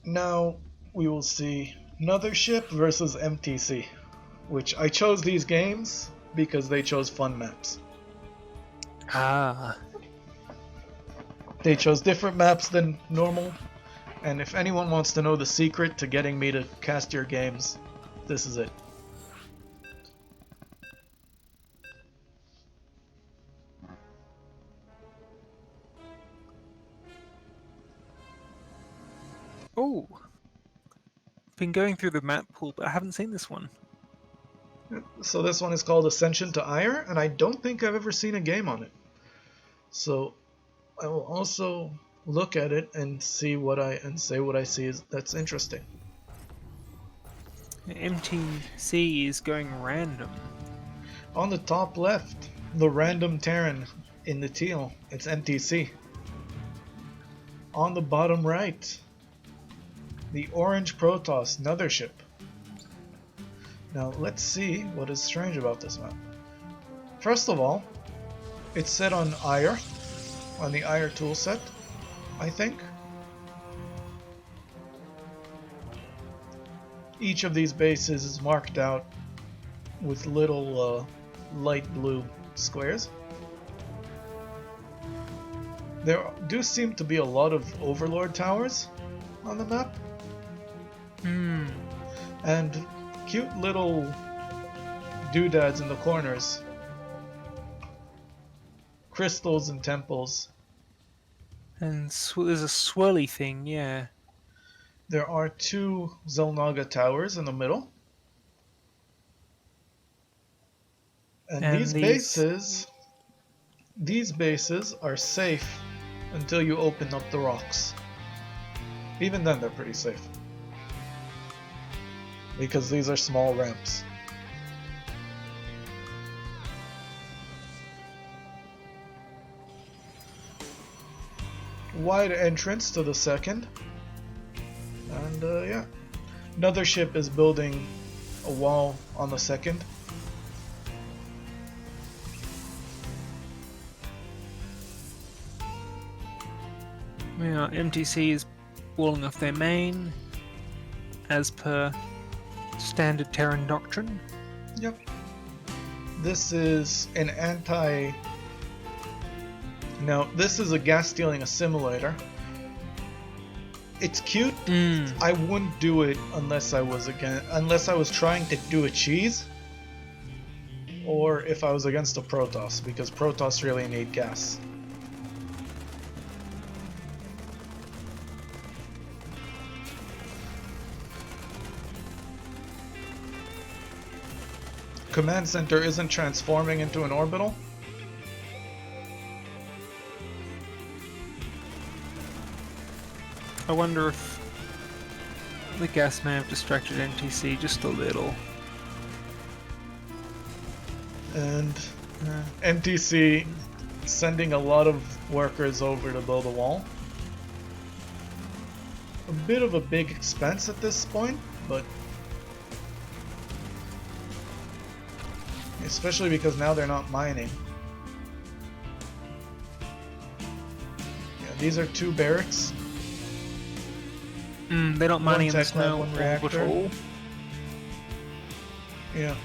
Now we will see Nothership versus MTC, which I chose these games because they chose fun maps. Ah. They chose different maps than normal, and if anyone wants to know the secret to getting me to cast your games, this is it. Oh. Been going through the map pool, but I haven't seen this one. So this one is called Ascension to Ire, and I don't think I've ever seen a game on it. So I will also look at it and see what I say what I see is that's interesting. MTC is going random. On the top left, the random Terran in the teal, it's MTC. On the bottom right, the orange Protoss Nothership. Now let's see what is strange about this map. First of all, it's set on Ire, on the Ire toolset, I think. Each of these bases is marked out with little light blue squares. There do seem to be a lot of Overlord towers on the map. And cute little doodads in the corners. Crystals and temples. And there's a swirly thing, yeah. There are two Zelnaga towers in the middle. And these bases are safe until you open up the rocks. Even then they're pretty safe. Because these are small ramps. Wide entrance to the second. And yeah. Nothership is building a wall on the second. Yeah, MTC is walling off their main, as per standard Terran doctrine. Yep. This is an anti... Now, this is a gas stealing assimilator. It's cute. I wouldn't do it unless I was trying to do a cheese, or if I was against a Protoss, because Protoss really need gas. Command center isn't transforming into an orbital. I wonder if the gas may have distracted MTC just a little. And MTC sending a lot of workers over to build a wall. A bit of a big expense at this point, but especially because now they're not mining. Yeah, these are two barracks. They're not mining in the snow one reactor. orbital. Yeah.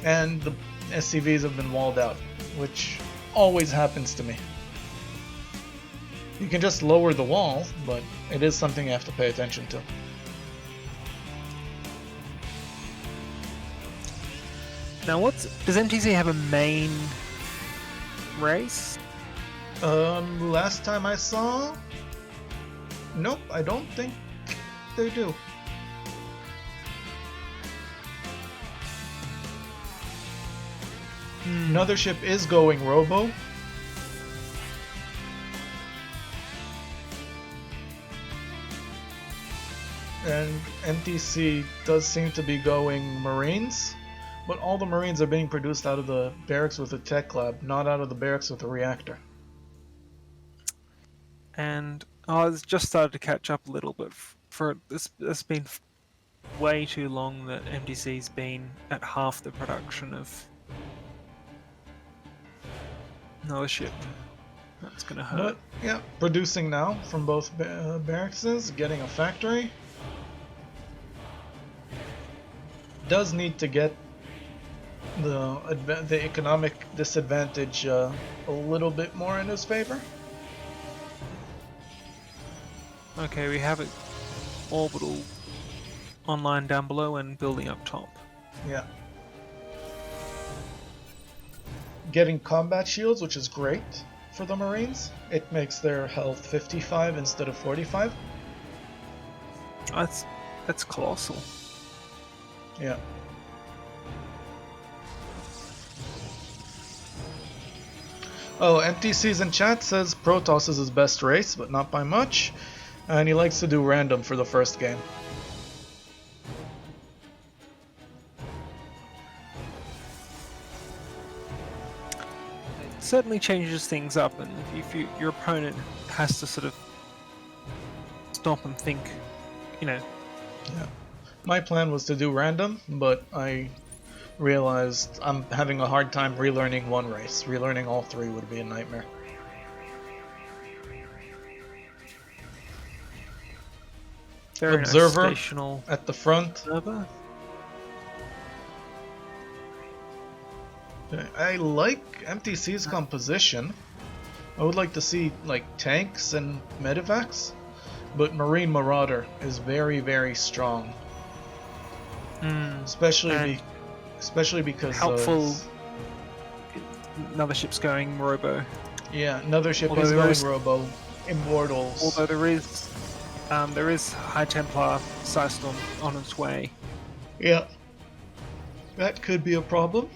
And the SCVs have been walled out, which always happens to me. You can just lower the wall, but it is something you have to pay attention to. Now, does MTC have a main race? Last time I saw... Nope, I don't think they do. Nothership is going Robo. And MTC does seem to be going Marines, but all the Marines are being produced out of the barracks with the tech lab, not out of the barracks with the reactor. And I just started to catch up a little bit. It's been way too long that MTC's been at half the production of Nothership. That's gonna hurt. But yeah, producing now from both barracks, getting a factory. Does need to get the economic disadvantage a little bit more in his favor. Okay, we have it orbital online down below and building up top. Yeah. Getting combat shields, which is great for the Marines. It makes their health 55 instead of 45. That's colossal. Yeah. Oh, MTC's in chat says Protoss is his best race, but not by much. And he likes to do random for the first game. It certainly changes things up, and if your opponent has to sort of stop and think, you know. Yeah. My plan was to do random, but I realized I'm having a hard time relearning one race. Relearning all three would be a nightmare. Very Observer nice stational at the front. observer. I like MTC's composition. I would like to see like tanks and medevacs, but Marine Marauder is very, very strong. Especially because helpful. Nothership's going robo. Yeah, Nothership Although is there going is- robo. Immortals. Although there is High Templar Psystorm on its way. Yeah, that could be a problem.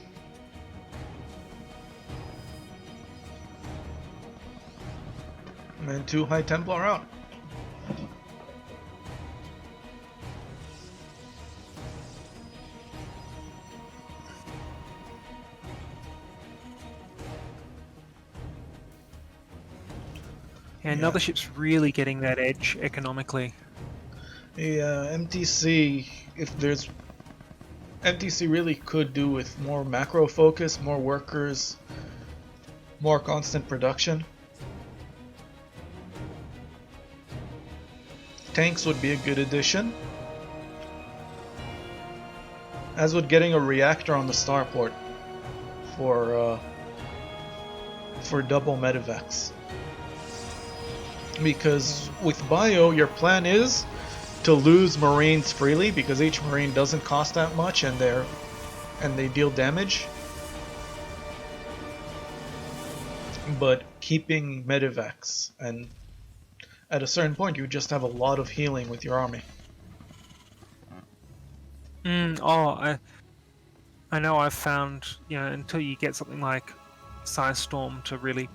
And 2 High Templar out. And Yeah. Nothership's really getting that edge economically. Yeah, MTC, MTC really could do with more macro focus, more workers, more constant production. Tanks would be a good addition, as would getting a reactor on the starport for double medevacs. Because with Bio, your plan is to lose Marines freely because each Marine doesn't cost that much and they deal damage. But keeping medevacs, and at a certain point you just have a lot of healing with your army. I know I've found, until you get something like Psystorm to really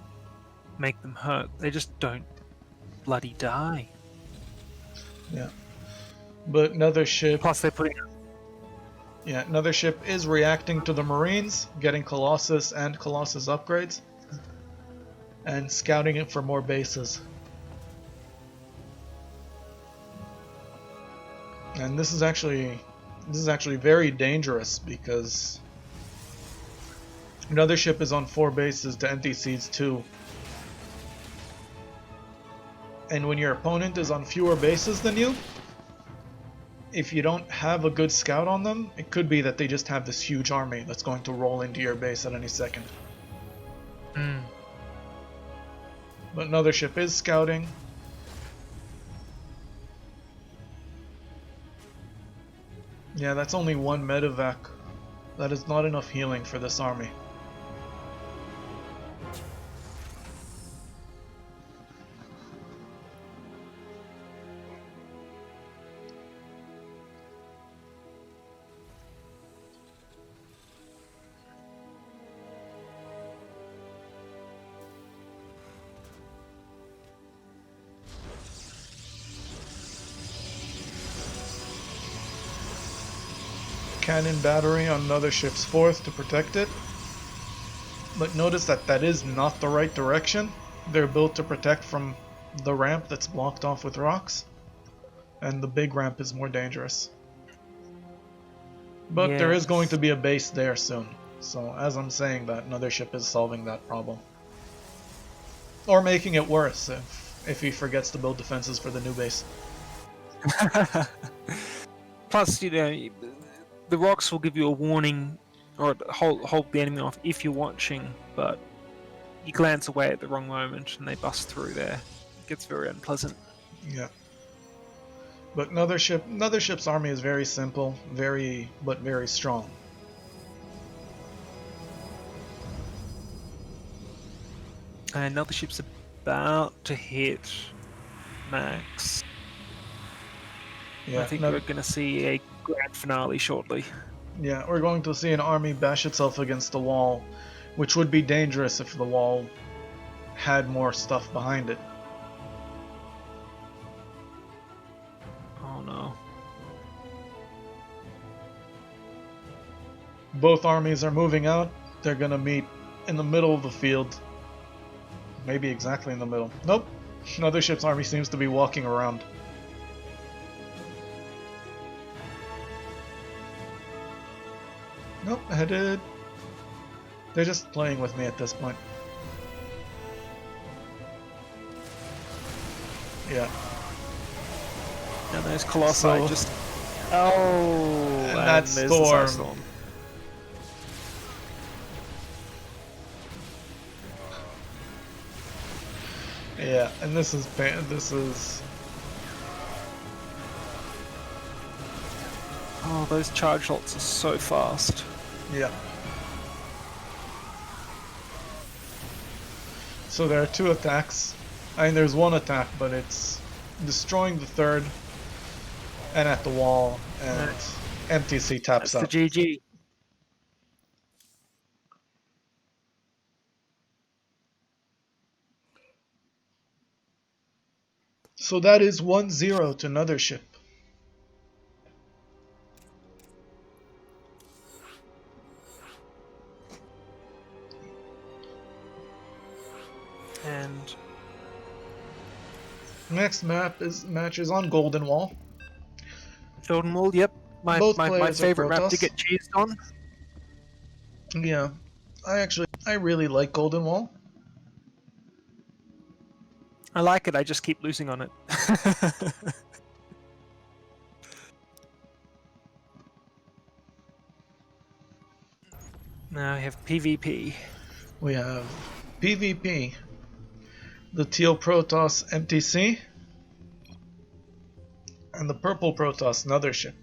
make them hurt, they just don't bloody die. Yeah. But Nothership... Plus they're putting... Yeah, Nothership is reacting to the Marines, getting Colossus and Colossus upgrades, and scouting it for more bases. And this is actually very dangerous because Nothership is on 4 bases to MTC's 2. And when your opponent is on fewer bases than you, if you don't have a good scout on them, it could be that they just have this huge army that's going to roll into your base at any second. But Nothership is scouting. Yeah, that's only 1 medevac. That is not enough healing for this army. Cannon battery on Nothership's 4th to protect it. But notice that is not the right direction. They're built to protect from the ramp that's blocked off with rocks. And the big ramp is more dangerous. But there is going to be a base there soon. So as I'm saying that, Nothership is solving that problem. Or making it worse if he forgets to build defenses for the new base. Plus, you know, the rocks will give you a warning or hold the enemy off if you're watching, but you glance away at the wrong moment and they bust through there. It gets very unpleasant. Yeah. But Nothership's army is very simple, very strong. And Nothership's about to hit max. Yeah, I think we're going to see a grand finale shortly. Yeah, we're going to see an army bash itself against the wall, which would be dangerous if the wall had more stuff behind it. Oh no. Both armies are moving out. They're going to meet in the middle of the field. Maybe exactly in the middle. Nope. Nothership's army seems to be walking around. Nope, headed. They're just playing with me at this point. Yeah. And those colossi just... Oh! And that storm. Yeah, and this is... Oh, those charge lots are so fast. Yeah. So there are two attacks. I mean, there's one attack, but it's destroying the third and at the wall, and MTC taps out. That's the GG. So that is 1-0 to Nothership. And next match is on Golden Wall. Golden Wall, yep. My favorite map to get cheesed on. Yeah. I really like Golden Wall. I like it, I just keep losing on it. Now we have PvP. We have PvP. The teal Protoss MTC. And the purple Protoss Nothership.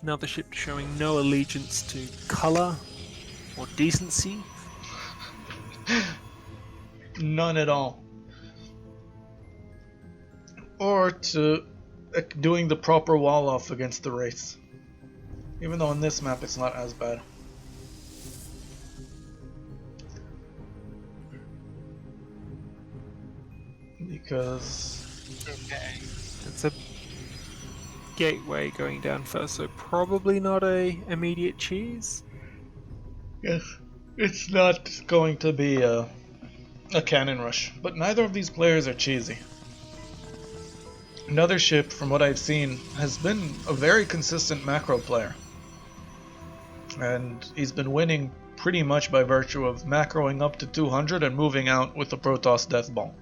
Nothership showing no allegiance to color or decency. None at all. Or to doing the proper wall off against the race. Even though on this map it's not as bad. Because... Okay. It's a gateway going down first, so probably not a immediate cheese. Yes, it's not going to be a cannon rush, but neither of these players are cheesy. Nothership, from what I've seen, has been a very consistent macro player. And he's been winning pretty much by virtue of macroing up to 200 and moving out with the Protoss Death Ball.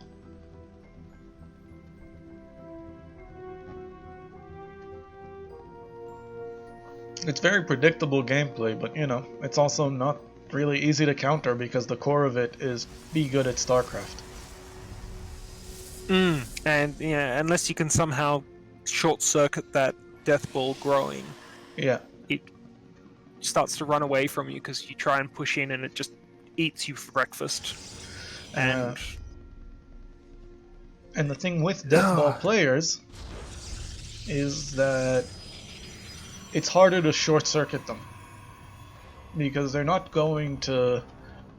It's very predictable gameplay, but you know, it's also not really easy to counter because the core of it is be good at StarCraft. And yeah, unless you can somehow short circuit that death ball growing, yeah, it starts to run away from you because you try and push in and it just eats you for breakfast. And the thing with death ball players is that it's harder to short circuit them because they're not going to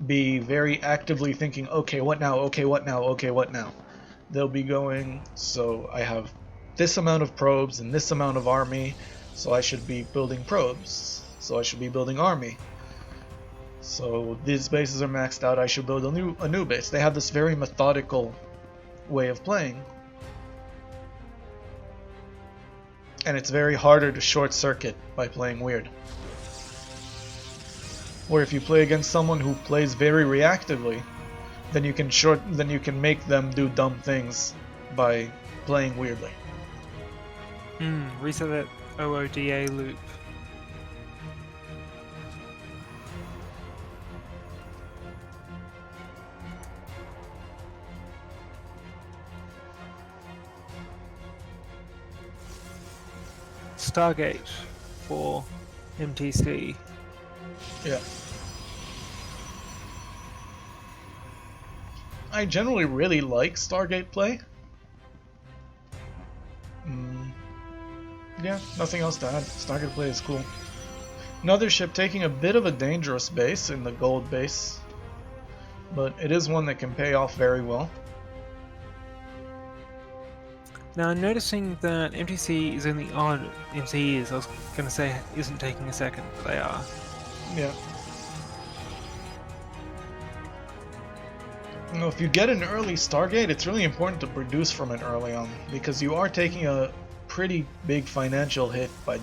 be very actively thinking, okay, what now, okay, what now, okay, what now. They'll be going, so I have this amount of probes and this amount of army, so I should be building probes, so I should be building army. So these bases are maxed out, I should build a new base. They have this very methodical way of playing. and it's very harder to short circuit by playing weird. Or if you play against someone who plays very reactively, then you can make them do dumb things by playing weirdly. Reset that OODA loop. Stargate for MTC. Yeah. I generally really like Stargate play. Yeah, nothing else to add. Stargate play is cool. Nothership taking a bit of a dangerous base in the gold base, but it is one that can pay off very well. Now I'm noticing that MTC is only on MTC is, I was going to say, isn't taking a second, but they are. Yeah. You know, if you get an early Stargate, it's really important to produce from it early on, because you are taking a pretty big financial hit by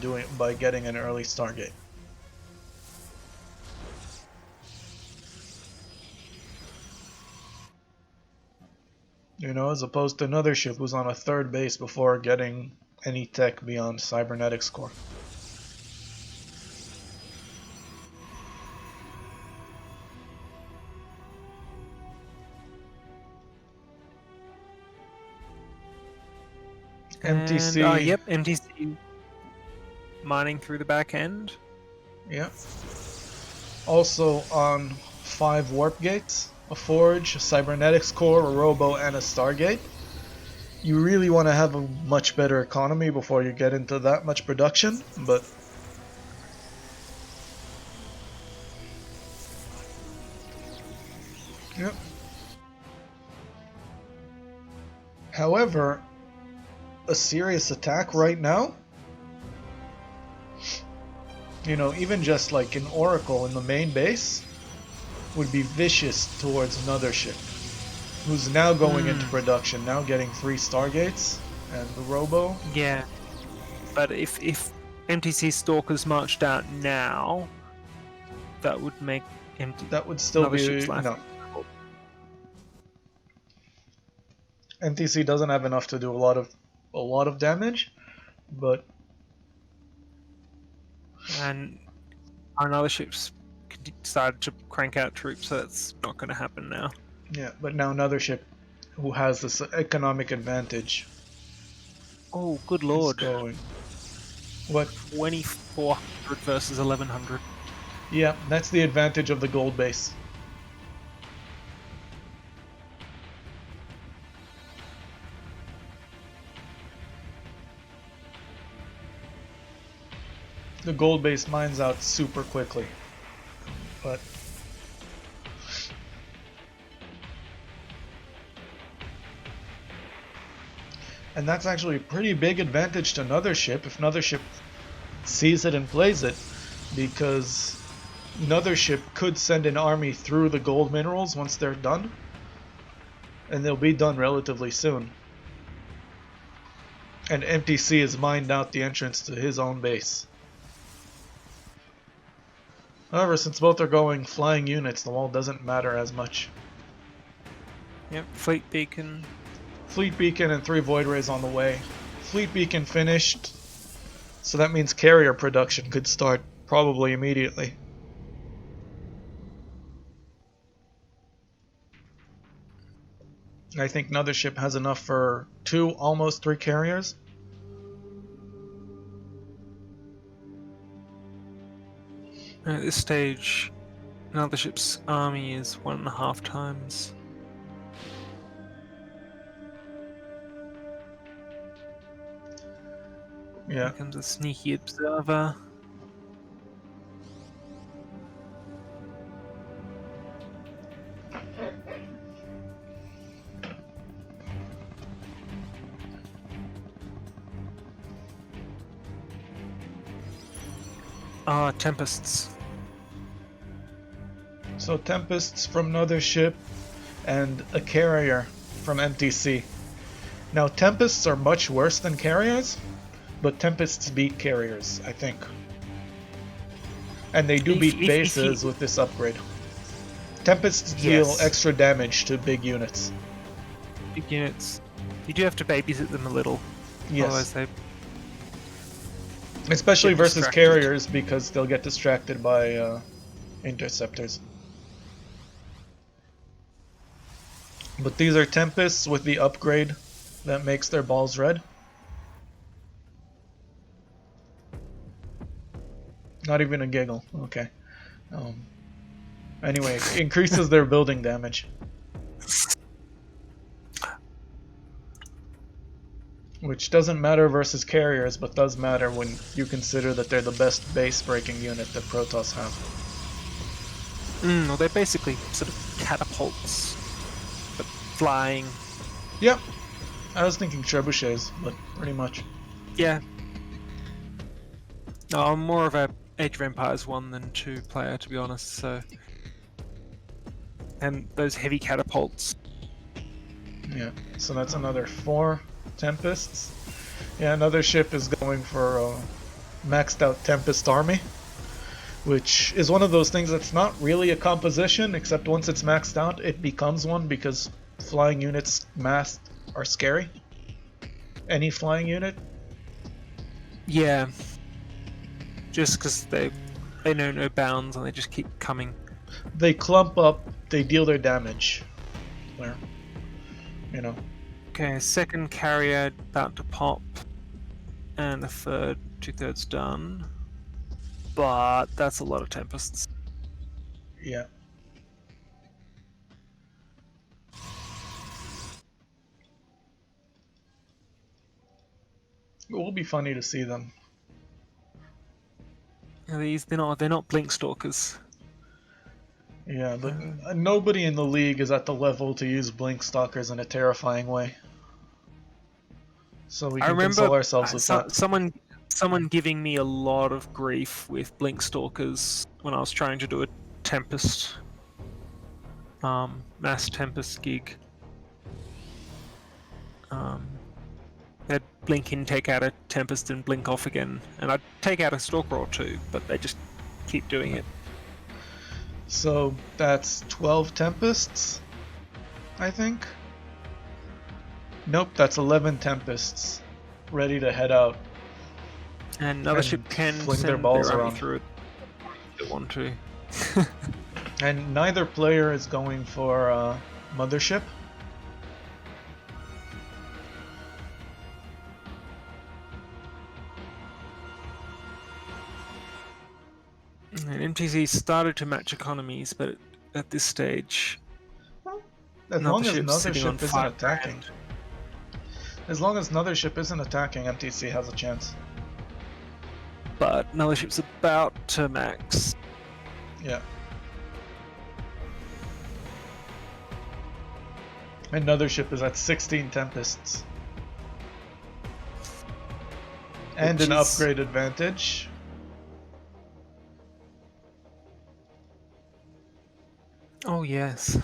getting an early Stargate. You know, as opposed to Nothership, who's on a third base before getting any tech beyond cybernetics core. MTC. And, yep, MTC mining through the back end. Yeah. Also on 5 warp gates, a forge, a cybernetics core, a robo, and a stargate. You really want to have a much better economy before you get into that much production, but yep. However, a serious attack right now, you know, even just like an Oracle in the main base would be vicious towards Nothership, who's now going into production, now getting 3 Stargates and the Robo. Yeah, but if MTC Stalkers marched out now, that would make that would still be Nothership's no. MTC doesn't have enough to do a lot of damage, but and our Notherships started to crank out troops, so that's not going to happen now. Yeah, but now Nothership, who has this economic advantage. Oh, good lord! Going. What? 2,400 versus 1,100. Yeah, that's the advantage of the gold base. The gold base mines out super quickly, but and that's actually a pretty big advantage to Nothership if Nothership sees it and plays it, because Nothership could send an army through the gold minerals once they're done, and they'll be done relatively soon. And MTC has mined out the entrance to his own base. However, since both are going flying units, the wall doesn't matter as much. Yep, Fleet Beacon. Fleet Beacon and 3 Void Rays on the way. Fleet Beacon finished, so that means carrier production could start probably immediately. I think Nothership has enough for 2, almost 3 carriers. At this stage, Nothership's army is 1.5 times. Yeah. Here comes a sneaky observer. Ah, Tempests. So Tempests from Nothership and a carrier from MTC. Now Tempests are much worse than carriers but Tempests beat carriers, I think. And they do If- beat if bases you- with this upgrade. Tempests deal Yes. extra damage to big units. Big units. You do have to babysit them a little. Yes. Otherwise they Especially get versus distracted. carriers, because they'll get distracted by interceptors. But these are Tempests with the upgrade that makes their balls red. Not even a giggle. Okay. Anyway, it increases their building damage. Which doesn't matter versus carriers, but does matter when you consider that they're the best base-breaking unit that Protoss have. well, they're basically sort of catapults, but flying. Yep. I was thinking trebuchets, but pretty much. Yeah. No, I'm more of a Age of Empires 1 than 2 player, to be honest. So, and those heavy catapults. Yeah. So that's another 4 Tempests. Yeah, another ship is going for a maxed out Tempest army, which is one of those things that's not really a composition, except once it's maxed out, it becomes one because flying units massed are scary. Any flying unit. Yeah. Just because they know no bounds and they just keep coming. They clump up, they deal their damage. Where, you know. Okay, second carrier about to pop, and the third 2/3 done. But that's a lot of Tempests. Yeah. It will be funny to see them. They're not blink stalkers. Yeah, but nobody in the league is at the level to use blink stalkers in a terrifying way. So we I can remember console ourselves with that. someone giving me a lot of grief with blink stalkers when I was trying to do a Tempest, mass Tempest gig. They'd blink in, take out a Tempest, and blink off again, and I'd take out a Stalker or two, but they just keep doing it. So that's 12 Tempests, I think. Nope, that's 11 Tempests ready to head out. And Nothership can fling send their balls army around. through it if they want to. And neither player is going for Mothership. And MTC started to match economies, but at this stage, As long as Nothership's sitting on Nothership isn't 5 attacking. grand. As long as Nothership isn't attacking, MTC has a chance. But Nothership's about to max. Yeah. And Nothership is at 16 Tempests. And Which an is- upgrade advantage. Oh yes.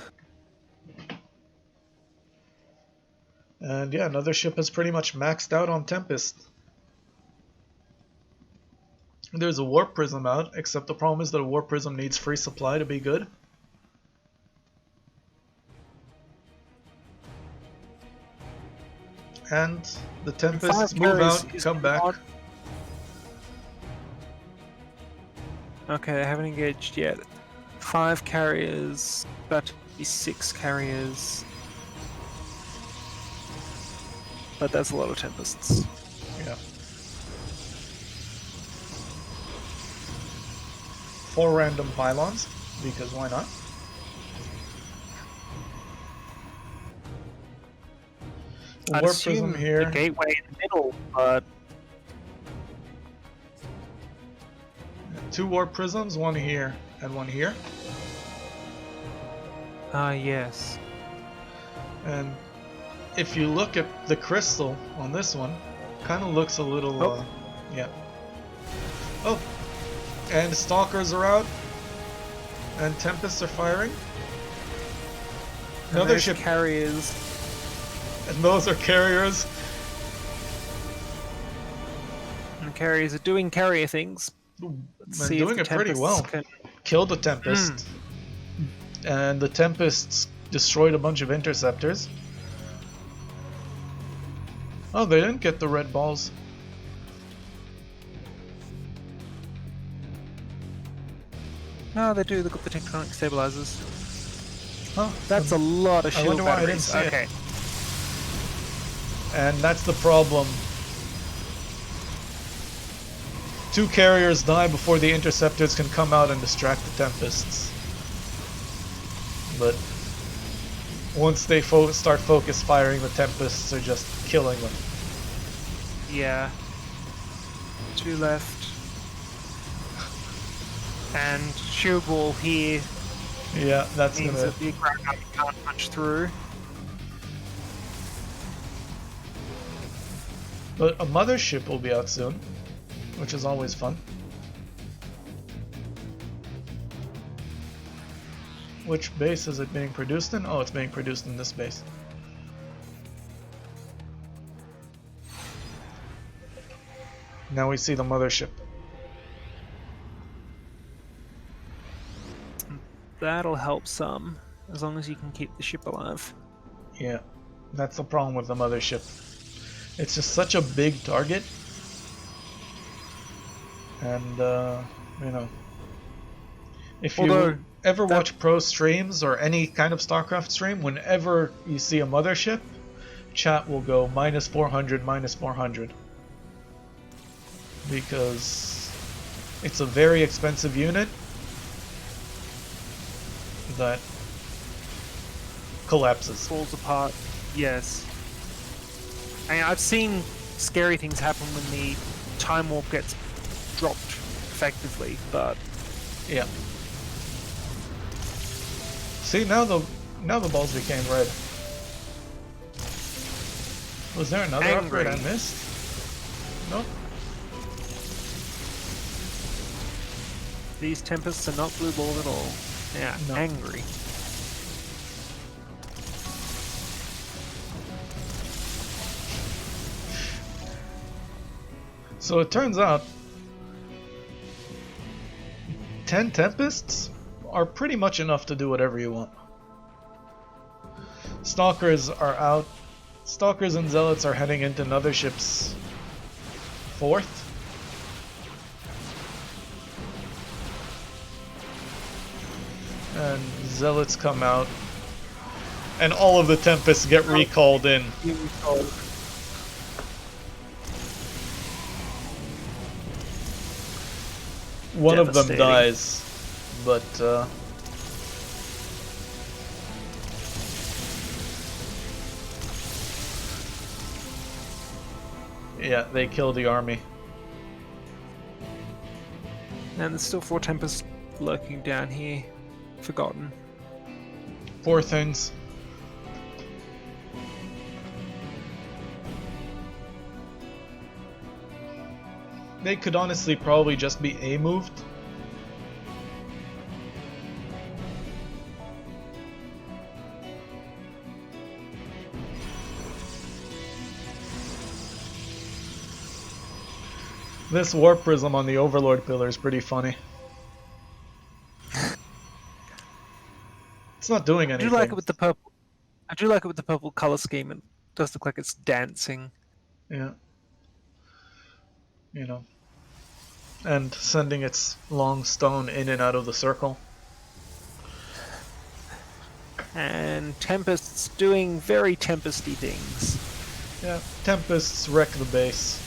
And yeah, Nothership is pretty much maxed out on Tempest. There's a Warp Prism out, except the problem is that a Warp Prism needs free supply to be good. And the Tempests 5 move carries out, is come back. odd. Okay, they haven't engaged yet. 5 carriers, about to be 6 carriers. But that's a lot of Tempests. Yeah. 4 random pylons, because why not? I'd Warp assume Prism here. the gateway in the middle, but 2 Warp Prisms, 1 here and 1 here. yes. And if you look at the crystal on this one, kind of looks a little, Oh. yeah. Oh, and Stalkers are out, and Tempests are firing. And Another those ship, carriers. and those are carriers. carriers are doing carrier things. Let's And see doing if it the pretty Tempests well. can... Killed the Tempest. And the Tempests destroyed a bunch of interceptors. Oh, they didn't get the red balls. No, they do. They've got the tectonic stabilizers. Huh? That's a lot of I shield wonder why I didn't batteries. see it. Okay. And that's the problem. 2 carriers die before the interceptors can come out and distract the Tempests. But once they start focus firing, the Tempests are just killing them. Yeah. 2 left. And shield wall here Yeah, that's means gonna... that the ground army can't punch through. But a mothership will be out soon, which is always fun. Which base is it being produced in? Oh, it's being produced in this base. Now we see the mothership. That'll help some, as long as you can keep the ship alive. Yeah, that's the problem with the mothership. It's just such a big target. And, you know, if you ever watch pro streams or any kind of StarCraft stream, whenever you see a mothership, chat will go -400, -400. Because it's a very expensive unit that collapses. Falls apart. Yes. I mean, I've seen scary things happen when the time warp gets dropped effectively, but yeah. See, now the balls became red. Was there another upgrade I missed? Nope. These Tempests are not blue balled at all. Yeah, no. Angry. So it turns out 10 Tempests are pretty much enough to do whatever you want. Stalkers are out. Stalkers and Zealots are heading into Nothership's 4th. And Zealots come out. And all of the Tempests get recalled in. One of them dies, but yeah, they kill the army. And there's still 4 Tempests lurking down here, forgotten. Poor things. They could honestly probably just be A-moved. This warp prism on the Overlord pillar is pretty funny. It's not doing anything. I do like it with the purple. I do like it with the purple color scheme. It does look like it's dancing. Yeah. You know. And sending its long stone in and out of the circle. And Tempests doing very Tempesty things. Yeah, Tempests wreck the base.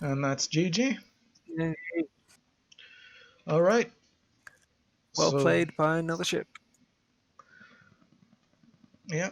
And that's GG. Alright. Well played by Nothership. Yeah.